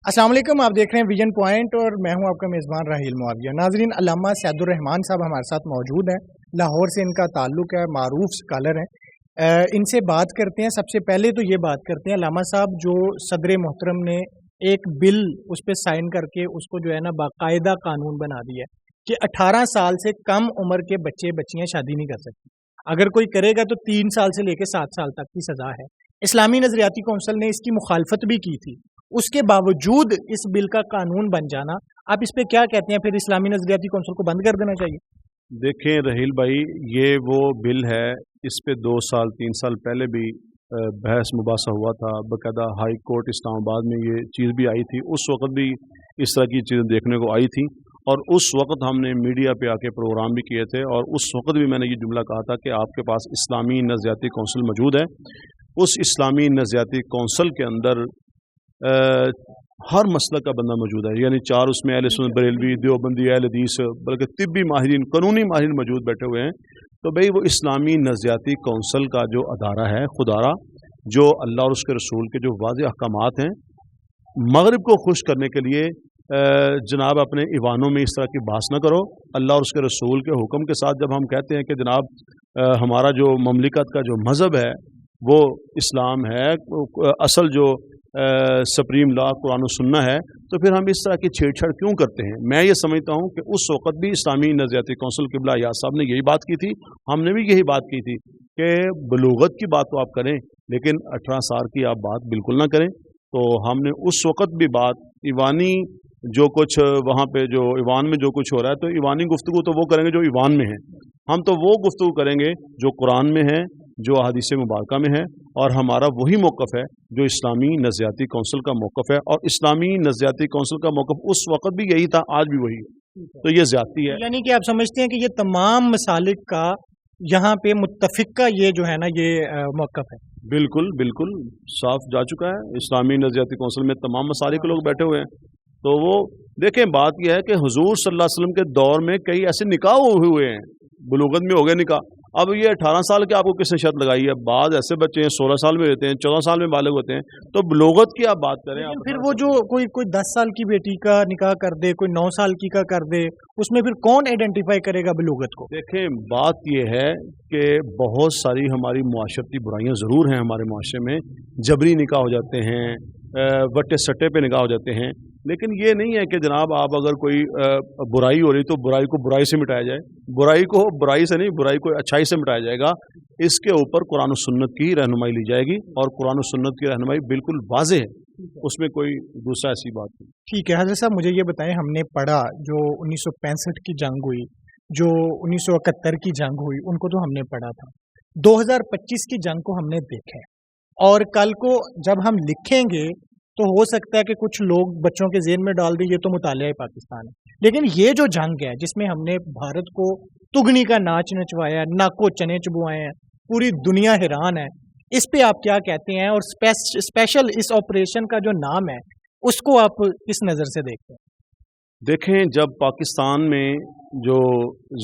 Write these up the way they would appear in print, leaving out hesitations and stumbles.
अस्सलाम वालेकुम, आप देख रहे हैं विजन पॉइंट और मैं हूं आपका मेज़बान राहील मुआविया। नाज़रीन, अल्लामा सैदुर्रहमान साहब हमारे साथ मौजूद हैं। लाहौर से इनका ताल्लुक़ है, मारूफ स्कॉलर हैं। इनसे बात करते हैं। सबसे पहले तो ये बात करते हैं, अल्लामा साहब जो सदर मोहतरम ने एक बिल उस पर साइन करके उसको जो है ना बाकायदा कानून बना दिया है कि 18 साल से कम उम्र के बच्चे बच्चियाँ शादी नहीं कर सकती। अगर कोई करेगा तो 3 साल से लेकर 7 साल तक की सज़ा है। इस्लामी नज़रियाती कौंसिल ने इसकी मुखालफत भी की थी, उसके बावजूद इस बिल का कानून बन जाना, आप इस पे क्या कहते हैं? फिर इस्लामी नज़रियाती कौंसिल को बंद कर देना चाहिए? देखें रहील भाई, ये वो बिल है, इस पे 2 साल 3 साल पहले भी बहस मुबासा हुआ था। बाकायदा हाई कोर्ट इस्लामाबाद में ये चीज़ भी आई थी। उस वक़्त भी इस तरह की चीज़ें देखने को आई थी और उस वक़्त हमने मीडिया पे आके प्रोग्राम भी किए थे और उस वक़्त भी मैंने ये जुमला कहा था कि आपके पास इस्लामी नज़रियाती कौंसिल मौजूद है। उस इस्लामी नज़रियाती कौंसिल के अंदर हर मसलक का बंदा मौजूद है, यानी 4 उसमें अहले सुन्नत बरेलवी, देवबंदी, अहले हदीस, बल्कि तिब्बी माहिरीन, कानूनी माहिरीन मौजूद बैठे हुए हैं। तो भाई वो इस्लामी नज़रियाती कौंसिल का जो अदारा है खुदारा, जो अल्लाह और उसके रसूल के जो वाज़ेह अहकामात हैं, मगरिब को खुश करने के लिए जनाब अपने ईवानों में इस तरह की बहस न करो। अल्लाह और उसके रसूल के हुक्म के साथ जब हम कहते हैं कि जनाब हमारा जो ममलिकत का जो मज़हब है वो इस्लाम है, असल जो सुप्रीम लॉ कुरान और सुन्ना है, तो फिर हम इस तरह की छेड़छाड़ क्यों करते हैं? मैं ये समझता हूँ कि उस वक़्त भी इस्लामी नज़रियाती कौंसिल क़िबला अयाज़ साहब ने यही बात की थी, हमने भी यही बात की थी कि बलूगत की बात तो आप करें लेकिन 18 साल की आप बात बिल्कुल ना करें। तो हमने उस वक़्त भी बात ईवानी जो कुछ वहाँ पे जो ईवान में जो कुछ हो रहा है, तो ईवानी गुफ्तगू तो वो करेंगे जो ईवान में है, हम तो वो गुफ्तगू करेंगे जो कुरान में है, जो अहादीस मुबारका में है, और हमारा वही मौक़िफ़ है जो इस्लामी नज़रियाती कौंसिल का मौक़िफ़ है। और इस्लामी नज़रियाती कौंसिल का मौक़िफ़ उस वक़्त भी यही था, आज भी वही है। तो ये ज़्यादती है। यानी कि आप समझते हैं कि ये तमाम मसालिक का यहाँ पे मुत्तफ़िक़ का ये जो है ना ये मौक़िफ़ है? बिल्कुल बिल्कुल साफ जा चुका है। इस्लामी नज़रियाती कौंसिल में तमाम मसालिक के लोग बैठे हुए हैं। तो वो देखें, बात यह है कि हुज़ूर सल्लल्लाहु अलैहि वसल्लम के दौर में कई ऐसे निकाह हुए हैं, बुलूगत में हो गए निकाह। अब ये 18 साल के आपको किसने शर्त लगाई है? बाद ऐसे बच्चे हैं 16 साल में रहते हैं, 14 साल में बालिग होते हैं, तो बुलूगत की आप बात करें। आप फिर वो जो कोई 10 साल की बेटी का निकाह कर दे, कोई 9 साल की का कर दे, उसमें फिर कौन आइडेंटिफाई करेगा बुलूगत को? देखें, बात ये है कि बहुत सारी हमारी मुआशरती बुराइयां ज़रूर हैं हमारे मुआशरे में। जबरी निकाह हो जाते हैं, वट्टे सट्टे पे निकाह हो जाते हैं, लेकिन ये नहीं है कि जनाब आप अगर कोई बुराई हो रही तो बुराई को बुराई से मिटाया जाए, बुराई को बुराई से नहीं, बुराई को अच्छाई से मिटाया जाएगा। इसके ऊपर कुरान और सुन्नत की रहनुमाई ली जाएगी और कुरान और सुन्नत की रहनुमाई बिल्कुल वाज़ेह है, उसमें कोई दूसरा ऐसी बात नहीं। ठीक है हज़रत साहब, मुझे ये बताएं, हमने पढ़ा जो 1965 की जंग हुई, जो 1971 की जंग हुई, उनको तो हमने पढ़ा था। 2025 की जंग को हमने देखा है, और कल को जब हम लिखेंगे तो हो सकता है कि कुछ लोग बच्चों के ज़हन में डाल दें ये तो मुतालिया पाकिस्तान है। लेकिन ये जो जंग है जिसमें हमने भारत को तुगनी का नाच नचवाया, नाको चने चबुआए हैं, पूरी दुनिया हैरान है, इस पे आप क्या कहते हैं? और स्पेशल इस ऑपरेशन का जो नाम है उसको आप किस नज़र से देखते हैं? देखें, जब पाकिस्तान में जो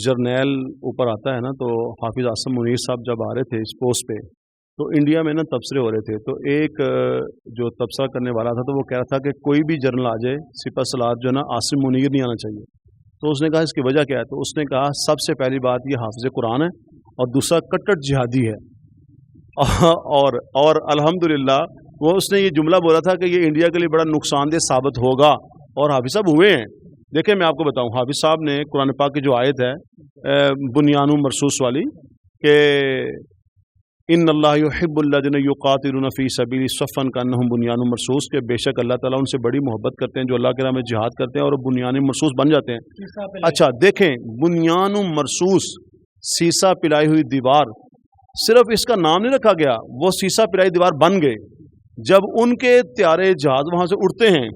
जर्नैल ऊपर आता है ना, तो हाफिज़ आसिम मुनीर साहब जब आ रहे थे इस पोस्ट पे, तो इंडिया में ना तबसरे हो रहे थे। तो एक जो तबसरा करने वाला था तो वो कह रहा था कि कोई भी जर्नल आ जाए सिपह सलार जो ना आसिम मुनीर नहीं आना चाहिए। तो उसने कहा इसकी वजह क्या है? तो उसने कहा सबसे पहली बात ये हाफिज़ कुरान है और दूसरा कट्टर जिहादी है। और अल्हम्दुलिल्लाह वो उसने ये जुमला बोला था कि ये इंडिया के लिए बड़ा नुकसानदेह साबित होगा, और हाफिज़ साहब हुए हैं। देखें, मैं आपको बताऊँ, हाफिज़ साहब ने कुरान पाक की जो आयत है बुनियानुम मरसूस वाली कि इन्नल्लाह युहिब्बुल्लज़ीना युक़ातिलूना फ़ी सबीलिही सफ़्फ़न कअन्नहुम बुनियानुम मरसूस, के बेशक अल्लाह ताला उनसे बड़ी मोहब्बत करते हैं जो अल्लाह के राह में जिहाद करते हैं और बुनियानुम मरसूस बन जाते हैं। अच्छा देखें, बुनियानुम मरसूस, सीसा पिलाई हुई दीवार, सिर्फ इसका नाम नहीं रखा गया, वो सीसा पिलाई दीवार बन गए। जब उनके त्यारे जहाज वहाँ से उड़ते हैं,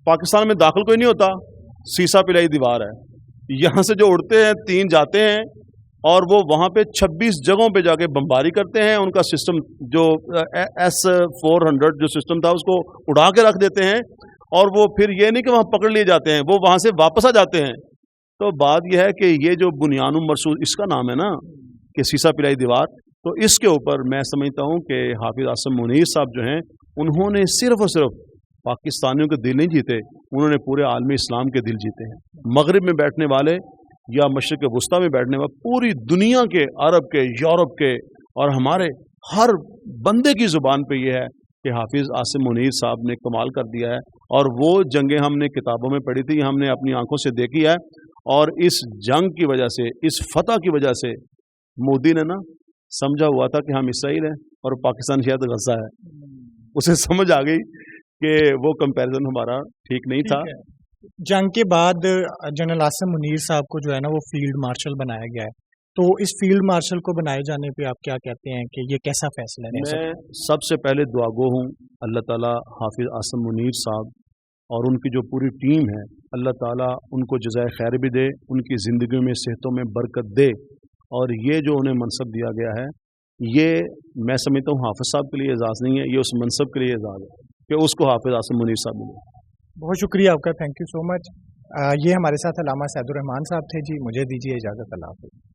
पाकिस्तान में दाखिल कोई नहीं होता, सीसा पिलाई दीवार है। यहाँ से जो उड़ते हैं 3 जाते हैं और वो वहाँ पे 26 जगहों पे जाके बमबारी करते हैं। उनका सिस्टम जो S-400 जो सिस्टम था उसको उड़ा के रख देते हैं, और वो फिर ये नहीं कि वहाँ पकड़ लिए जाते हैं, वो वहाँ से वापस आ जाते हैं। तो बात यह है कि ये जो बुनियानुम मरसूस इसका नाम है ना कि सीसा पिलाई दीवार, तो इसके ऊपर मैं समझता हूँ कि हाफिज़ आसिम मुनीर साहब जो हैं उन्होंने सिर्फ और सिर्फ पाकिस्तानियों के दिल नहीं जीते, उन्होंने पूरे आलमी इस्लाम के दिल जीते हैं। मगरिब में बैठने वाले या मशरिक़ वस्ता में बैठने वाले पूरी दुनिया के, अरब के, यूरोप के और हमारे हर बंदे की ज़ुबान पे ये है कि हाफिज़ आसिम मुनीर साहब ने कमाल कर दिया है। और वो जंगें हमने किताबों में पढ़ी थी, हमने अपनी आंखों से देखी है, और इस जंग की वजह से, इस फतह की वजह से मोदी ने ना समझा हुआ था कि हम इसराइल हैं और पाकिस्तान शायद गज़ा है। उसे समझ आ गई कि वो कंपैरिजन हमारा ठीक नहीं था। जंग के बाद जनरल आसिम मुनीर साहब को जो है ना वो फील्ड मार्शल बनाया गया है, तो इस फील्ड मार्शल को बनाए जाने पे आप क्या कहते हैं कि ये कैसा फैसला है? मैं सबसे पहले दुआगो हूँ अल्लाह ताला हाफिज़ आसिम मुनीर साहब और उनकी जो पूरी टीम है, अल्लाह ताला उनको जज़ाए खैर भी दे, उनकी ज़िंदगी में सेहतों में बरकत दे, और ये जो उन्हें मनसब दिया गया है, ये मैं समझता हूँ हाफिज़ साहब के लिए एजाज़ नहीं है, ये उस मनसब के लिए एजाज़ है कि उसको हाफिज़ आसिम मुनीर साहब मिले। बहुत शुक्रिया आपका, थैंक यू सो मच। ये हमारे साथ अल्लामा सैदुर रहमान साहब थे जी। मुझे दीजिए इजाज़त, अल्लाह हाफ़िज़।